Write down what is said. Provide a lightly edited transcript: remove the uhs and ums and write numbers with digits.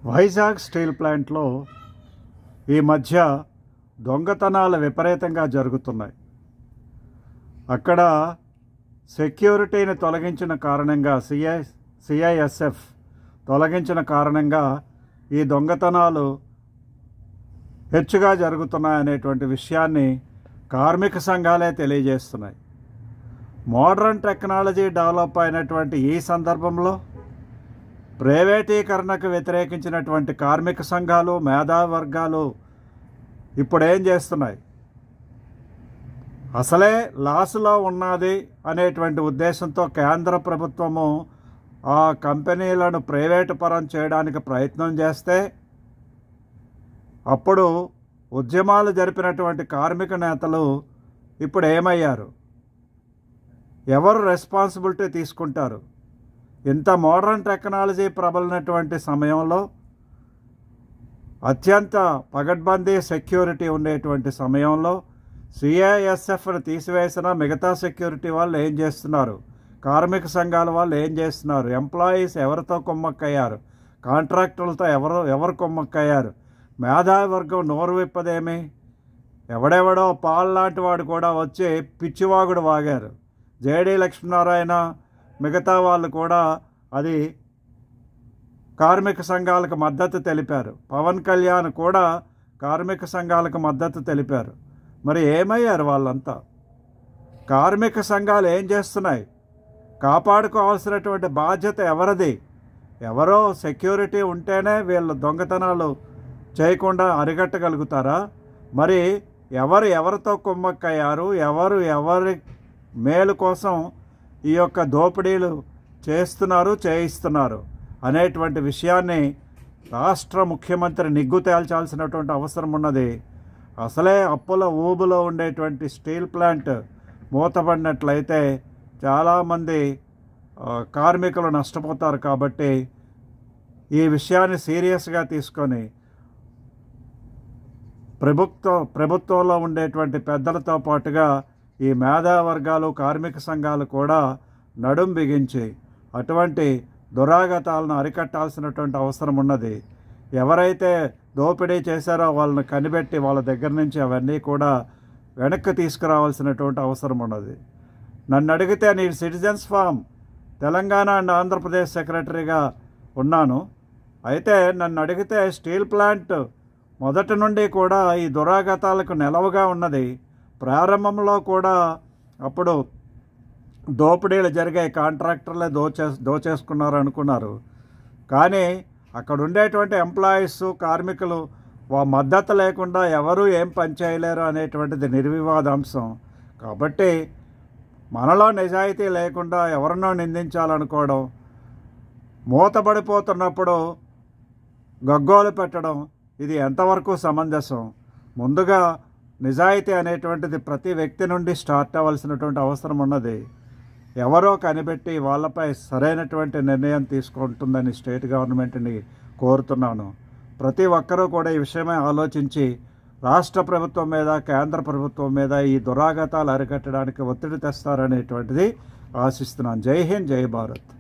Vizag steel ప్లాంట్లో ఈ మధ్య దొంగతనాలు విపరీతంగా జరుగుతున్నాయి. అక్కడ సెక్యూరిటీని తొలగించిన కారణంగా సిఐఎస్ఎఫ్ తొలగించిన కారణంగా ఈ దొంగతనాలు హెచ్చుగా జరుగుతున్నాయనేటువంటి విషయాన్ని కార్మిక సంఘాలే తెలియజేస్తున్నాయి. మోడర్న్ టెక్నాలజీ డెవలప్ అయినటువంటి ఈ సందర్భంలో ప్రైవేటీకరణకు వ్యతిరేకించినటువంటి కార్మిక సంఘాలు, మేధావర్గాలు ఇప్పుడు ఏం చేస్తున్నాయి? అసలే లాస్లో ఉన్నది అనేటువంటి ఉద్దేశంతో కేంద్ర ప్రభుత్వము ఆ కంపెనీలను ప్రైవేటు పరం చేయడానికి ప్రయత్నం చేస్తే, అప్పుడు ఉద్యమాలు జరిపినటువంటి కార్మిక నేతలు ఇప్పుడు ఏమయ్యారు? ఎవరు రెస్పాన్సిబిలిటీ తీసుకుంటారు? ఇంత మోడర్న్ టెక్నాలజీ ప్రబలినటువంటి సమయంలో, అత్యంత పగడ్బందీ సెక్యూరిటీ ఉండేటువంటి సమయంలో సిఐఎస్ఎఫ్ని తీసివేసిన మిగతా సెక్యూరిటీ వాళ్ళు ఏం చేస్తున్నారు? కార్మిక సంఘాల వాళ్ళు ఏం చేస్తున్నారు? ఎంప్లాయీస్ ఎవరితో కుమ్మక్కయ్యారు? కాంట్రాక్టర్లతో ఎవరు కుమ్మక్కయ్యారు? మేధావర్గం నోరు విప్పదేమి? ఎవడెవడో పాల్ లాంటి వాడు కూడా వచ్చి పిచ్చివాగుడు వాగారు. జేడీ లక్ష్మీనారాయణ మిగతా వాళ్ళు కూడా అది కార్మిక సంఘాలకు మద్దతు తెలిపారు. పవన్ కళ్యాణ్ కూడా కార్మిక సంఘాలకు మద్దతు తెలిపారు. మరి ఏమయ్యారు వాళ్ళంతా? కార్మిక సంఘాలు ఏం చేస్తున్నాయి? కాపాడుకోవాల్సినటువంటి బాధ్యత ఎవరిది? ఎవరో సెక్యూరిటీ ఉంటేనే వీళ్ళు దొంగతనాలు చేయకుండా అరికట్టగలుగుతారా? మరి ఎవరితో కుమ్మక్కయ్యారు? ఎవరి మేలు కోసం ఈ యొక్క దోపిడీలు చేయిస్తున్నారు అనేటువంటి విషయాన్ని రాష్ట్ర ముఖ్యమంత్రి నిగ్గు తేల్చాల్సినటువంటి అవసరం ఉన్నది. అసలే అప్పుల ఊబులో ఉండేటువంటి స్టీల్ ప్లాంట్ మూతపడినట్లయితే చాలామంది కార్మికులు నష్టపోతారు. కాబట్టి ఈ విషయాన్ని సీరియస్గా తీసుకొని ప్రభుత్వంలో ఉండేటువంటి పెద్దలతో పాటుగా ఈ మేధావర్గాలు, కార్మిక సంఘాలు కూడా నడుం బిగించి అటువంటి దురాగతాలను అరికట్టాల్సినటువంటి అవసరం ఉన్నది. ఎవరైతే దోపిడీ చేశారో వాళ్ళని కనిపెట్టి వాళ్ళ దగ్గర నుంచి అవన్నీ కూడా వెనక్కి తీసుకురావాల్సినటువంటి అవసరం ఉన్నది. నన్ను అడిగితే నేను citizens forum Telangana and Andhra Pradesh సెక్రటరీగా ఉన్నాను. అయితే నన్ను అడిగితే స్టీల్ ప్లాంట్ మొదటి నుండి కూడా ఈ దురాగతాలకు నెలవుగా ఉన్నది. ప్రారంభంలో కూడా అప్పుడు దోపిడీలు జరిగాయి, కాంట్రాక్టర్లే దోచేసుకున్నారు అనుకున్నారు. కానీ అక్కడ ఉండేటువంటి ఎంప్లాయీస్, కార్మికులు మద్దతు లేకుండా ఎవరూ ఏం పని చేయలేరు అనేటువంటిది నిర్వివాదాంశం. కాబట్టి మనలో నిజాయితీ లేకుండా ఎవరినో నిందించాలనుకోవడం, మూతబడిపోతున్నప్పుడు గగ్గోలు పెట్టడం, ఇది ఎంతవరకు సమంజసం? ముందుగా నిజాయితీ అనేటువంటిది ప్రతి వ్యక్తి నుండి స్టార్ట్ అవ్వాల్సినటువంటి అవసరం ఉన్నది. ఎవరో కనిపెట్టి వాళ్ళపై సరైనటువంటి నిర్ణయం తీసుకుంటుందని స్టేట్ గవర్నమెంట్ని కోరుతున్నాను. ప్రతి ఒక్కరూ కూడా ఈ విషయమై ఆలోచించి రాష్ట్ర ప్రభుత్వం మీద, కేంద్ర ప్రభుత్వం మీద ఈ దురాగతాలు అరికట్టడానికి ఒత్తిడి తెస్తారనేటువంటిది ఆశిస్తున్నాను. జై హింద్, జై భారత్.